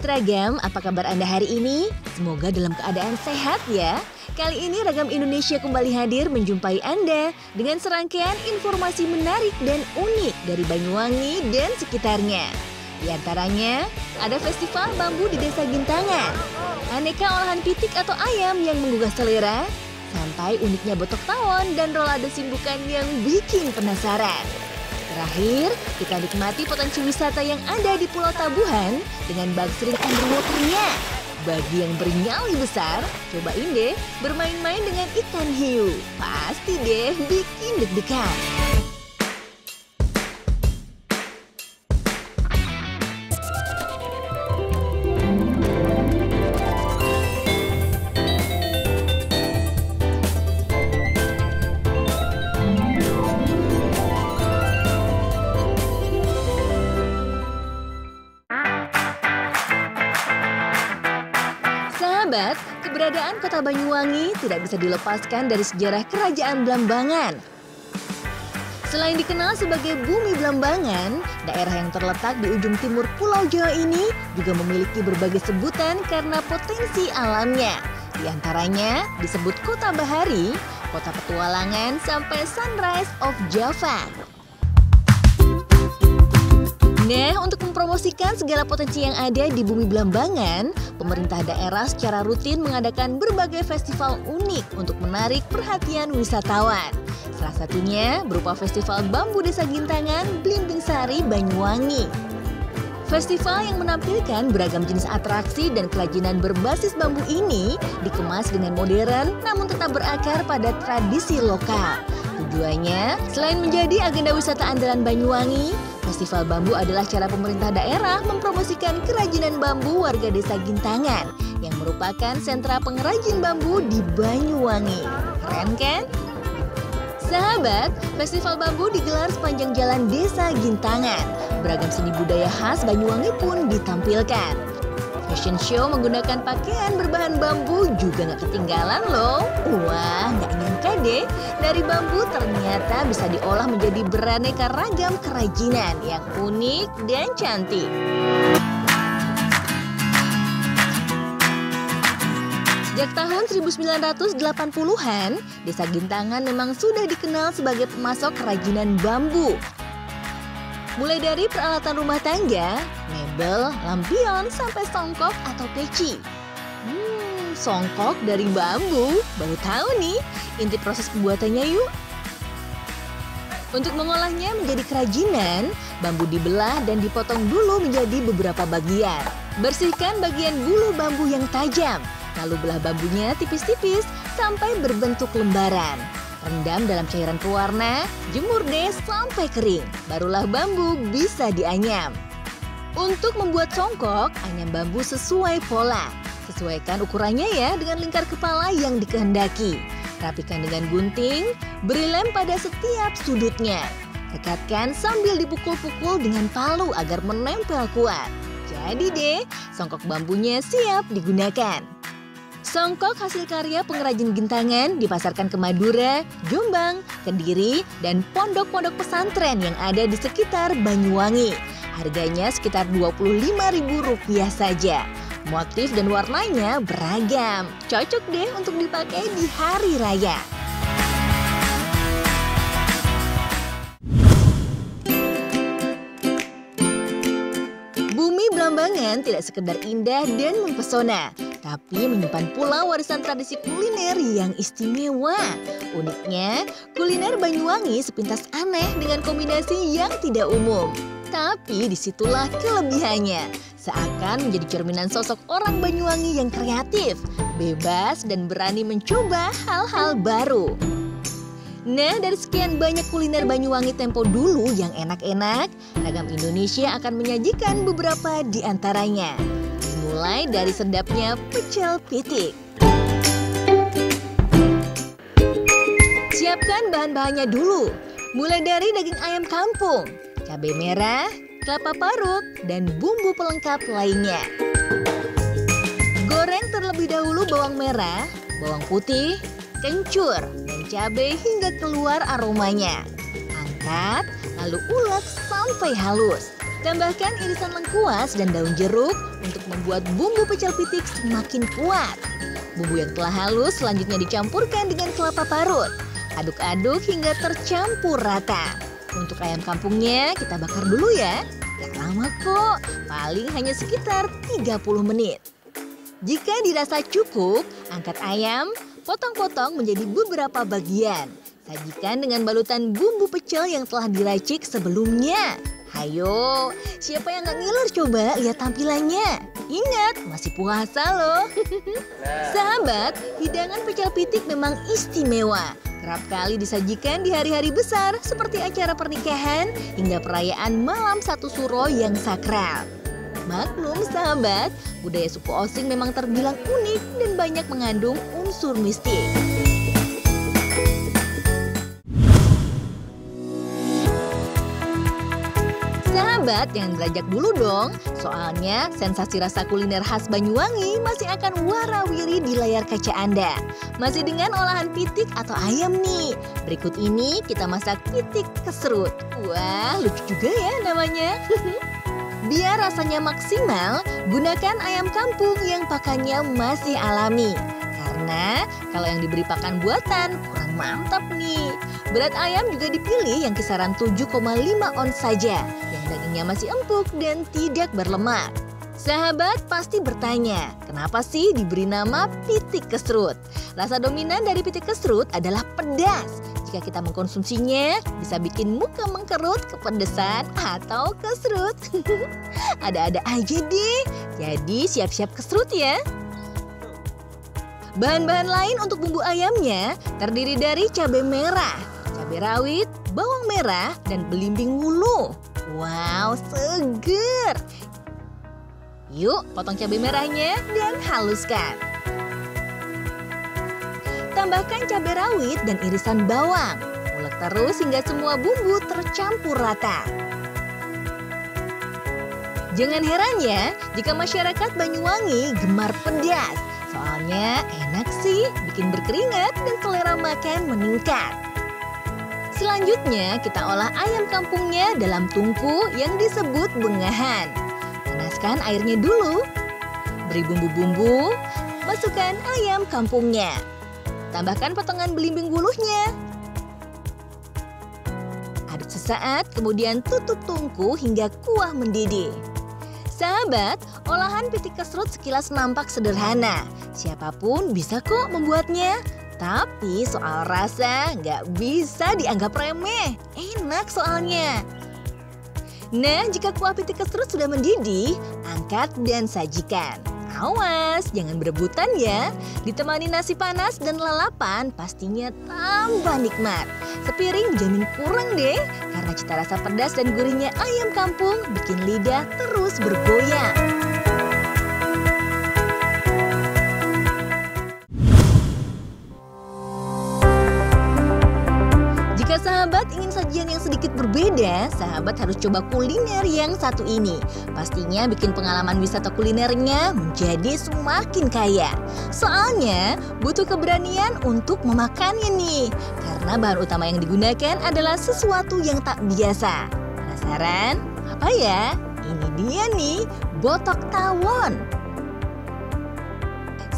Sobat Ragam, apa kabar Anda hari ini? Semoga dalam keadaan sehat ya. Kali ini Ragam Indonesia kembali hadir menjumpai Anda dengan serangkaian informasi menarik dan unik dari Banyuwangi dan sekitarnya. Di antaranya, ada festival bambu di Desa Gintangan, aneka olahan pitik atau ayam yang menggugah selera, sampai uniknya botok tawon dan rolade simbukan yang bikin penasaran. Terakhir, kita nikmati potensi wisata yang ada di Pulau Tabuhan dengan bagsering underwater-nya. Bagi yang bernyali besar, cobain deh bermain-main dengan ikan hiu. Pasti deh bikin deg-degan. Sahabat, keberadaan kota Banyuwangi tidak bisa dilepaskan dari sejarah Kerajaan Blambangan. Selain dikenal sebagai Bumi Blambangan, daerah yang terletak di ujung timur Pulau Jawa ini juga memiliki berbagai sebutan karena potensi alamnya. Di antaranya disebut Kota Bahari, Kota Petualangan, sampai Sunrise of Java. Nah, untuk mempromosikan segala potensi yang ada di Bumi Blambangan, pemerintah daerah secara rutin mengadakan berbagai festival unik untuk menarik perhatian wisatawan. Salah satunya berupa Festival Bambu Desa Gintangan, Blimbing Sari, Banyuwangi. Festival yang menampilkan beragam jenis atraksi dan kerajinan berbasis bambu ini dikemas dengan modern namun tetap berakar pada tradisi lokal. Tujuannya, selain menjadi agenda wisata andalan Banyuwangi, Festival Bambu adalah cara pemerintah daerah mempromosikan kerajinan bambu warga Desa Gintangan yang merupakan sentra pengrajin bambu di Banyuwangi. Keren kan? Sahabat, Festival Bambu digelar sepanjang jalan Desa Gintangan. Beragam seni budaya khas Banyuwangi pun ditampilkan. Fashion show menggunakan pakaian berbahan bambu juga nggak ketinggalan loh. Wah, nggak nyangka deh, dari bambu ternyata bisa diolah menjadi beraneka ragam kerajinan yang unik dan cantik. Sejak tahun 1980-an, Desa Gintangan memang sudah dikenal sebagai pemasok kerajinan bambu. Mulai dari peralatan rumah tangga, mebel, lampion, sampai songkok atau peci. Songkok dari bambu, baru tahu nih inti proses pembuatannya yuk. Untuk mengolahnya menjadi kerajinan, bambu dibelah dan dipotong dulu menjadi beberapa bagian. Bersihkan bagian bulu bambu yang tajam, lalu belah bambunya tipis-tipis sampai berbentuk lembaran. Rendam dalam cairan pewarna, jemur deh sampai kering, barulah bambu bisa dianyam. Untuk membuat songkok, anyam bambu sesuai pola. Sesuaikan ukurannya ya dengan lingkar kepala yang dikehendaki. Rapikan dengan gunting, beri lem pada setiap sudutnya. Rekatkan sambil dipukul-pukul dengan palu agar menempel kuat. Jadi deh, songkok bambunya siap digunakan. Songkok hasil karya pengrajin Gintangan dipasarkan ke Madura, Jombang, Kediri, dan pondok-pondok pesantren yang ada di sekitar Banyuwangi. Harganya sekitar Rp25.000 saja. Motif dan warnanya beragam. Cocok deh untuk dipakai di hari raya. Bumi Blambangan tidak sekedar indah dan mempesona, tapi menyimpan pula warisan tradisi kuliner yang istimewa. Uniknya, kuliner Banyuwangi sepintas aneh dengan kombinasi yang tidak umum. Tapi disitulah kelebihannya, seakan menjadi cerminan sosok orang Banyuwangi yang kreatif, bebas, dan berani mencoba hal-hal baru. Nah, dari sekian banyak kuliner Banyuwangi tempo dulu yang enak-enak, Ragam Indonesia akan menyajikan beberapa di antaranya. Mulai dari sedapnya pecel pitik. Siapkan bahan-bahannya dulu. Mulai dari daging ayam kampung, cabai merah, kelapa parut, dan bumbu pelengkap lainnya. Goreng terlebih dahulu bawang merah, bawang putih, kencur, dan cabai hingga keluar aromanya. Angkat, lalu ulek sampai halus. Tambahkan irisan lengkuas dan daun jeruk untuk membuat bumbu pecel pitik semakin kuat. Bumbu yang telah halus selanjutnya dicampurkan dengan kelapa parut. Aduk-aduk hingga tercampur rata. Untuk ayam kampungnya kita bakar dulu ya. Gak lama kok, paling hanya sekitar 30 menit. Jika dirasa cukup, angkat ayam, potong-potong menjadi beberapa bagian. Sajikan dengan balutan bumbu pecel yang telah diracik sebelumnya. Hayo, siapa yang gak ngiler coba lihat tampilannya? Ingat, masih puasa loh. Sahabat, hidangan pecel pitik memang istimewa. Kerap kali disajikan di hari-hari besar seperti acara pernikahan hingga perayaan malam satu suro yang sakral. Maklum sahabat, budaya suku Osing memang terbilang unik dan banyak mengandung unsur mistik. Sahabat, jangan beranjak dulu dong. Soalnya sensasi rasa kuliner khas Banyuwangi masih akan warawiri di layar kaca Anda. Masih dengan olahan pitik atau ayam nih. Berikut ini kita masak pitik kesrut. Wah, lucu juga ya namanya. Biar rasanya maksimal, gunakan ayam kampung yang pakannya masih alami. Karena kalau yang diberi pakan buatan kurang mantap nih. Berat ayam juga dipilih yang kisaran 7,5 ons saja. Yang dagingnya masih empuk dan tidak berlemak. Sahabat pasti bertanya, kenapa sih diberi nama pitik kesrut? Rasa dominan dari pitik kesrut adalah pedas. Jika kita mengkonsumsinya, bisa bikin muka mengkerut, kepedesan, atau kesrut. Ada-ada aja deh, jadi siap-siap kesrut ya. Bahan-bahan lain untuk bumbu ayamnya terdiri dari cabai merah, cabai rawit, bawang merah, dan belimbing wuluh. Wow, seger! Yuk, potong cabai merahnya dan haluskan. Tambahkan cabai rawit dan irisan bawang. Ulek terus hingga semua bumbu tercampur rata. Jangan heran ya, jika masyarakat Banyuwangi gemar pedas. Soalnya enak sih, bikin berkeringat dan selera makan meningkat. Selanjutnya kita olah ayam kampungnya dalam tungku yang disebut bengahan. Panaskan airnya dulu. Beri bumbu-bumbu, masukkan ayam kampungnya. Tambahkan potongan belimbing wuluhnya. Aduk sesaat, kemudian tutup tungku hingga kuah mendidih. Sahabat, olahan pitik kesrut sekilas nampak sederhana. Siapapun bisa kok membuatnya. Tapi soal rasa nggak bisa dianggap remeh. Enak soalnya. Nah, jika kuah pitik kesrut sudah mendidih, angkat dan sajikan. Awas, jangan berebutan ya. Ditemani nasi panas dan lalapan, pastinya tambah nikmat. Sepiring jamin kurang deh, karena cita rasa pedas dan gurihnya ayam kampung bikin lidah terus bergoyang. Jika sahabat ingin sajian yang sedikit berbeda, sahabat harus coba kuliner yang satu ini. Pastinya bikin pengalaman wisata kulinernya menjadi semakin kaya. Soalnya butuh keberanian untuk memakannya nih. Karena bahan utama yang digunakan adalah sesuatu yang tak biasa. Penasaran? Apa ya? Ini dia nih, botok tawon.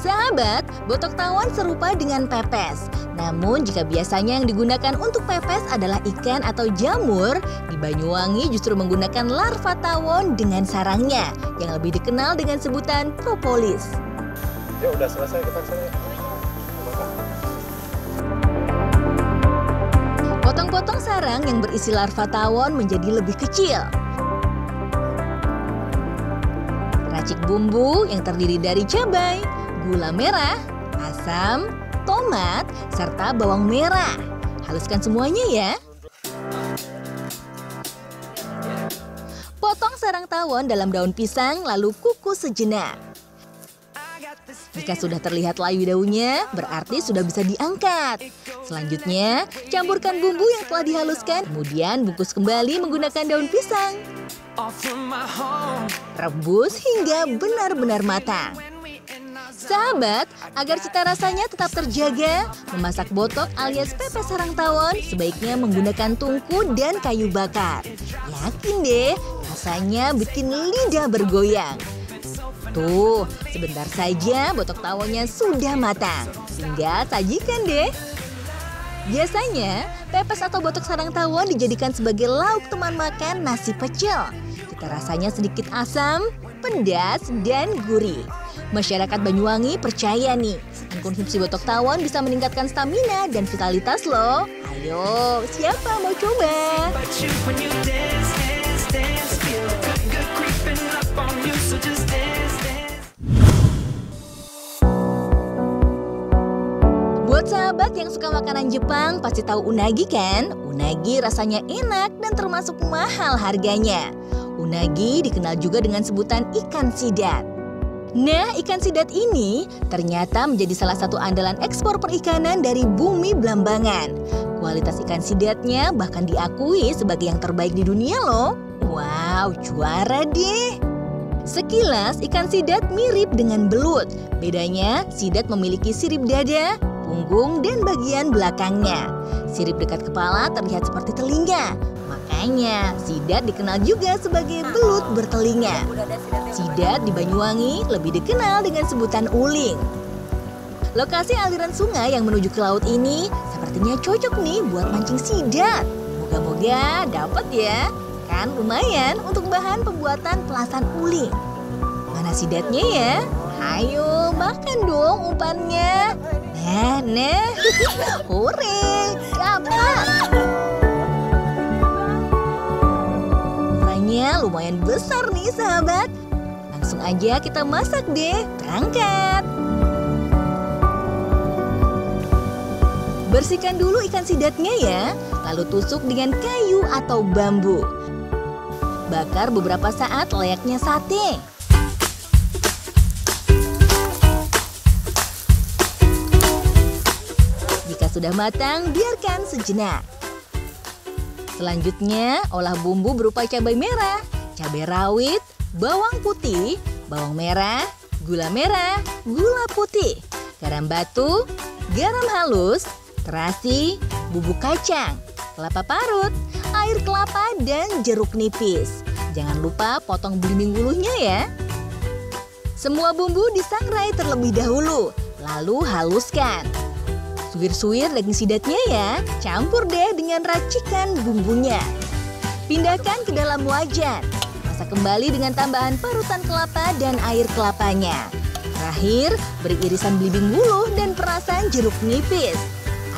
Sahabat, botok tawon serupa dengan pepes. Namun jika biasanya yang digunakan untuk pepes adalah ikan atau jamur, di Banyuwangi justru menggunakan larva tawon dengan sarangnya yang lebih dikenal dengan sebutan propolis. Ya udah selesai kita kesana. Potong-potong sarang yang berisi larva tawon menjadi lebih kecil. Racik bumbu yang terdiri dari cabai, gula merah, asam, tomat, serta bawang merah. Haluskan semuanya ya. Potong sarang tawon dalam daun pisang lalu kukus sejenak. Jika sudah terlihat layu daunnya, berarti sudah bisa diangkat. Selanjutnya, campurkan bumbu yang telah dihaluskan, kemudian bungkus kembali menggunakan daun pisang. Rebus hingga benar-benar matang. Sahabat, agar cita rasanya tetap terjaga, memasak botok alias pepes sarang tawon sebaiknya menggunakan tungku dan kayu bakar. Yakin deh, rasanya bikin lidah bergoyang. Tuh, sebentar saja botok tawonnya sudah matang. Tinggal sajikan deh. Biasanya, pepes atau botok sarang tawon dijadikan sebagai lauk teman makan nasi pecel. Cita rasanya sedikit asam, pedas, dan gurih. Masyarakat Banyuwangi percaya nih, konsumsi botok tawon bisa meningkatkan stamina dan vitalitas loh. Ayo, siapa mau coba? Buat sahabat yang suka makanan Jepang pasti tahu unagi kan? Unagi rasanya enak dan termasuk mahal harganya. Unagi dikenal juga dengan sebutan ikan sidat. Nah, ikan sidat ini ternyata menjadi salah satu andalan ekspor perikanan dari bumi Blambangan. Kualitas ikan sidatnya bahkan diakui sebagai yang terbaik di dunia loh. Wow, juara deh! Sekilas ikan sidat mirip dengan belut. Bedanya, sidat memiliki sirip dada, punggung, dan bagian belakangnya. Sirip dekat kepala terlihat seperti telinga. Makanya, sidat dikenal juga sebagai belut bertelinga. Sidat di Banyuwangi lebih dikenal dengan sebutan uling. Lokasi aliran sungai yang menuju ke laut ini sepertinya cocok nih buat mancing sidat. Moga-moga dapat ya. Kan lumayan untuk bahan pembuatan pelasan uling. Mana sidatnya ya? Ayo makan dong umpannya. Nah, hore, dapat. Ukurannya lumayan besar nih sahabat. Langsung aja kita masak deh, berangkat. Bersihkan dulu ikan sidatnya ya, lalu tusuk dengan kayu atau bambu. Bakar beberapa saat layaknya sate. Jika sudah matang, biarkan sejenak. Selanjutnya, olah bumbu berupa cabai merah, cabai rawit, bawang putih, bawang merah, gula putih, garam batu, garam halus, terasi, bubuk kacang, kelapa parut, air kelapa, dan jeruk nipis. Jangan lupa potong belimbing bulunya ya. Semua bumbu disangrai terlebih dahulu, lalu haluskan. Suwir-suwir daging sidatnya ya, campur deh dengan racikan bumbunya. Pindahkan ke dalam wajan. Masak kembali dengan tambahan parutan kelapa dan air kelapanya. Terakhir, beri irisan belimbing bulu dan perasan jeruk nipis.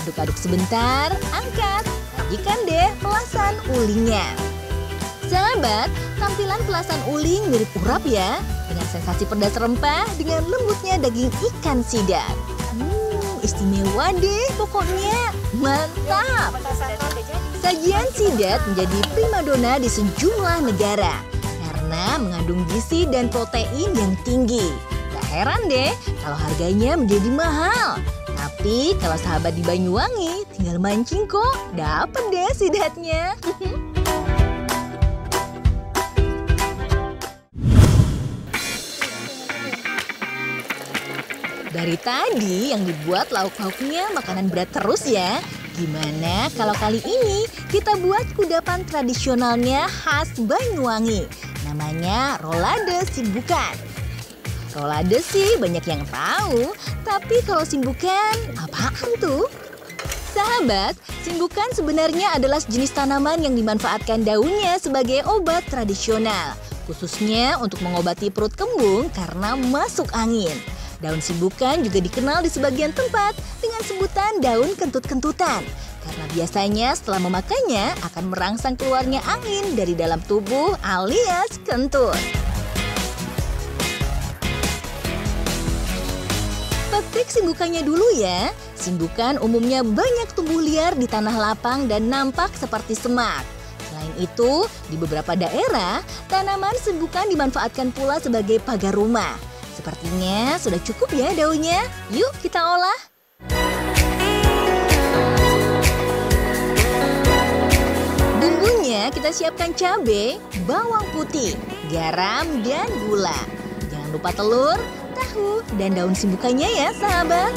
Aduk-aduk sebentar, angkat. Sajikan deh pelasan ulingnya. Sahabat, tampilan pelasan uling mirip urap ya, dengan sensasi pedas rempah dengan lembutnya daging ikan sidat. Istimewa deh pokoknya, mantap! Sajian sidat menjadi primadona di sejumlah negara karena mengandung gizi dan protein yang tinggi. Gak heran deh kalau harganya menjadi mahal. Tapi kalau sahabat di Banyuwangi tinggal mancing kok, dapet deh sidatnya. Dari tadi yang dibuat lauk-lauknya makanan berat terus ya. Gimana kalau kali ini kita buat kudapan tradisionalnya khas Banyuwangi. Namanya rolade simbukan. Rolade sih banyak yang tahu, tapi kalau simbukan apaan tuh? Sahabat, simbukan sebenarnya adalah jenis tanaman yang dimanfaatkan daunnya sebagai obat tradisional. Khususnya untuk mengobati perut kembung karena masuk angin. Daun simbukan juga dikenal di sebagian tempat dengan sebutan daun kentut-kentutan. Karena biasanya setelah memakannya akan merangsang keluarnya angin dari dalam tubuh alias kentut. Petik simbukannya dulu ya. Simbukan umumnya banyak tumbuh liar di tanah lapang dan nampak seperti semak. Selain itu, di beberapa daerah, tanaman simbukan dimanfaatkan pula sebagai pagar rumah. Sepertinya sudah cukup ya daunnya. Yuk kita olah. Bumbunya kita siapkan cabai, bawang putih, garam, dan gula. Jangan lupa telur, tahu, dan daun simbukannya ya sahabat.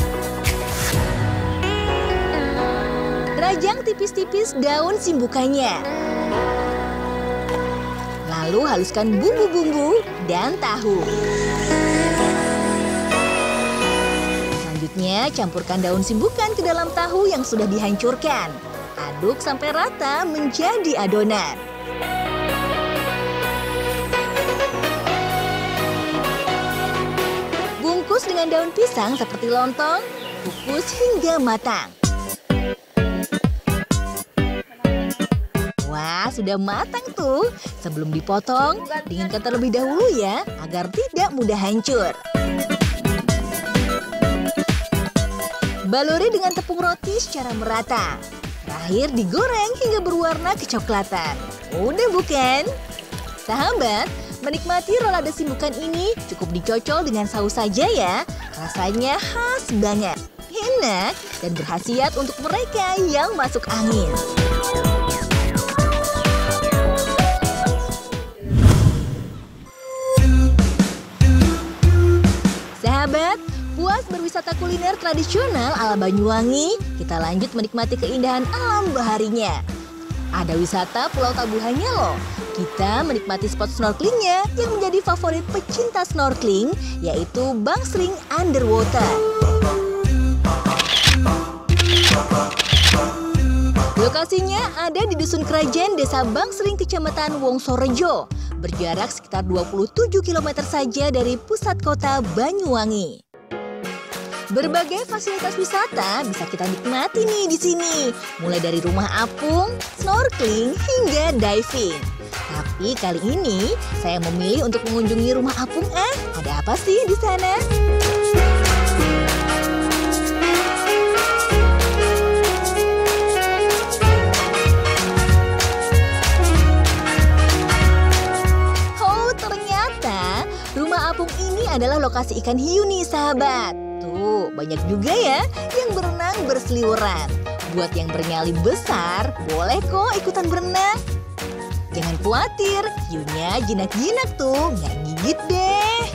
Rajang tipis-tipis daun simbukannya. Lalu haluskan bumbu-bumbu dan tahu. Selanjutnya, campurkan daun simbukan ke dalam tahu yang sudah dihancurkan. Aduk sampai rata menjadi adonan. Bungkus dengan daun pisang seperti lontong, kukus hingga matang. Wah, sudah matang tuh. Sebelum dipotong, dinginkan terlebih dahulu ya, agar tidak mudah hancur. Baluri dengan tepung roti secara merata. Terakhir digoreng hingga berwarna kecoklatan. Udah bukan? Sahabat, menikmati rolade simbukan ini cukup dicocol dengan saus saja ya. Rasanya khas banget, enak, dan berkhasiat untuk mereka yang masuk angin. Sahabat, puas berwisata kuliner tradisional ala Banyuwangi, kita lanjut menikmati keindahan alam baharinya. Ada wisata Pulau Tabuhannya loh. Kita menikmati spot snorkelingnya yang menjadi favorit pecinta snorkeling, yaitu Bangsering Underwater. Lokasinya ada di Dusun Kerajaan Desa Bangsering, Kecamatan Wongsorejo, berjarak sekitar 27 km saja dari pusat kota Banyuwangi. Berbagai fasilitas wisata bisa kita nikmati nih di sini, mulai dari rumah apung, snorkeling, hingga diving. Tapi kali ini saya memilih untuk mengunjungi rumah apung. Ada apa sih di sana? Oh, ternyata rumah apung ini adalah lokasi ikan hiu nih sahabat. Tuh, banyak juga ya yang berenang berseliweran. Buat yang bernyali besar, boleh kok ikutan berenang. Jangan khawatir, hiunya jinak-jinak tuh, nggak gigit deh.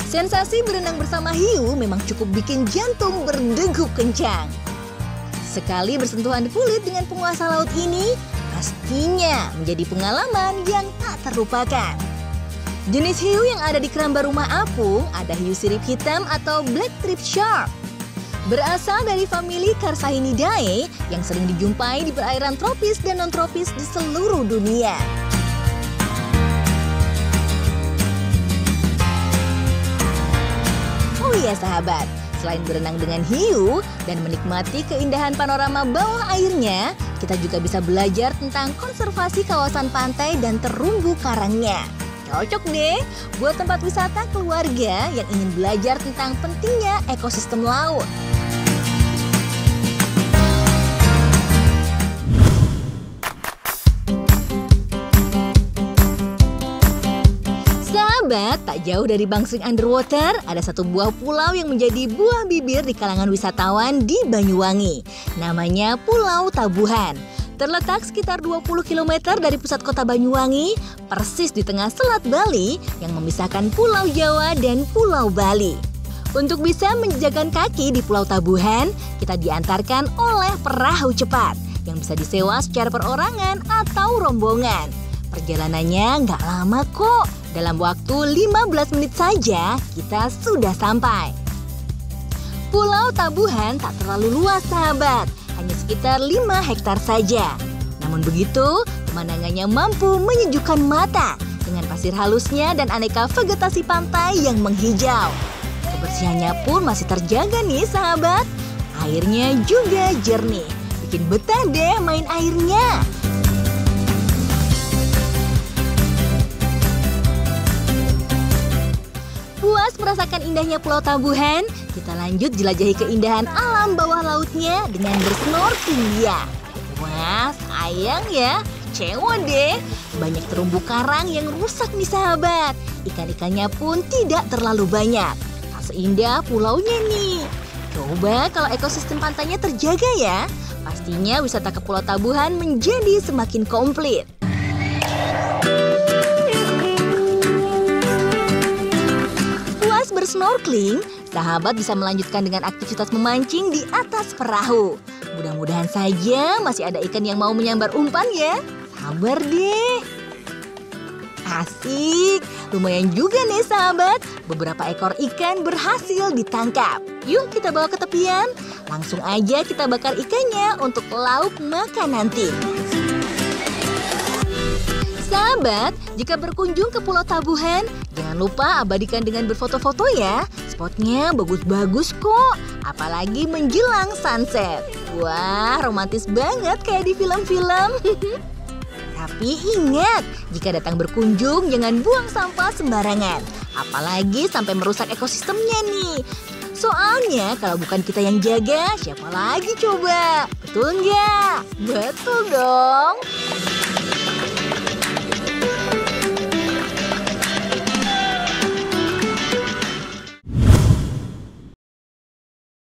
Sensasi berenang bersama hiu memang cukup bikin jantung berdegup kencang. Sekali bersentuhan kulit dengan penguasa laut ini, pastinya menjadi pengalaman yang tak terlupakan. Jenis hiu yang ada di keramba rumah apung ada hiu sirip hitam atau black strip shark. Berasal dari famili Carsahinidae yang sering dijumpai di perairan tropis dan non-tropis di seluruh dunia. Oh iya sahabat, selain berenang dengan hiu dan menikmati keindahan panorama bawah airnya, kita juga bisa belajar tentang konservasi kawasan pantai dan terumbu karangnya. Cocok deh buat tempat wisata keluarga yang ingin belajar tentang pentingnya ekosistem laut. Sahabat, tak jauh dari Bangsering Underwater, ada satu buah pulau yang menjadi buah bibir di kalangan wisatawan di Banyuwangi. Namanya Pulau Tabuhan. Terletak sekitar 20 km dari pusat kota Banyuwangi, persis di tengah Selat Bali yang memisahkan Pulau Jawa dan Pulau Bali. Untuk bisa menjejakkan kaki di Pulau Tabuhan, kita diantarkan oleh perahu cepat yang bisa disewa secara perorangan atau rombongan. Perjalanannya nggak lama kok, dalam waktu 15 menit saja kita sudah sampai. Pulau Tabuhan tak terlalu luas sahabat, hanya sekitar 5 hektar saja. Namun begitu, pemandangannya mampu menyejukkan mata dengan pasir halusnya dan aneka vegetasi pantai yang menghijau. Kebersihannya pun masih terjaga nih sahabat. Airnya juga jernih, bikin betah deh main airnya. Puas merasakan indahnya Pulau Tabuhan, kita lanjut jelajahi keindahan alam bawah lautnya dengan bersnorkeling ya. Wah, sayang ya, kecewa deh. Banyak terumbu karang yang rusak nih sahabat. Ikan-ikannya pun tidak terlalu banyak. Tak seindah pulaunya nih. Coba kalau ekosistem pantainya terjaga ya, pastinya wisata ke Pulau Tabuhan menjadi semakin komplit. Bersnorkeling, sahabat bisa melanjutkan dengan aktivitas memancing di atas perahu. Mudah-mudahan saja masih ada ikan yang mau menyambar umpan ya. Sabar deh. Asik, lumayan juga nih sahabat. Beberapa ekor ikan berhasil ditangkap. Yuk kita bawa ke tepian. Langsung aja kita bakar ikannya untuk lauk makan nanti. Sahabat, jika berkunjung ke Pulau Tabuhan, jangan lupa abadikan dengan berfoto-foto ya. Spotnya bagus-bagus kok, apalagi menjelang sunset. Wah, romantis banget kayak di film-film. Tapi ingat, jika datang berkunjung jangan buang sampah sembarangan. Apalagi sampai merusak ekosistemnya nih. Soalnya kalau bukan kita yang jaga, siapa lagi coba? Betul nggak? Betul dong.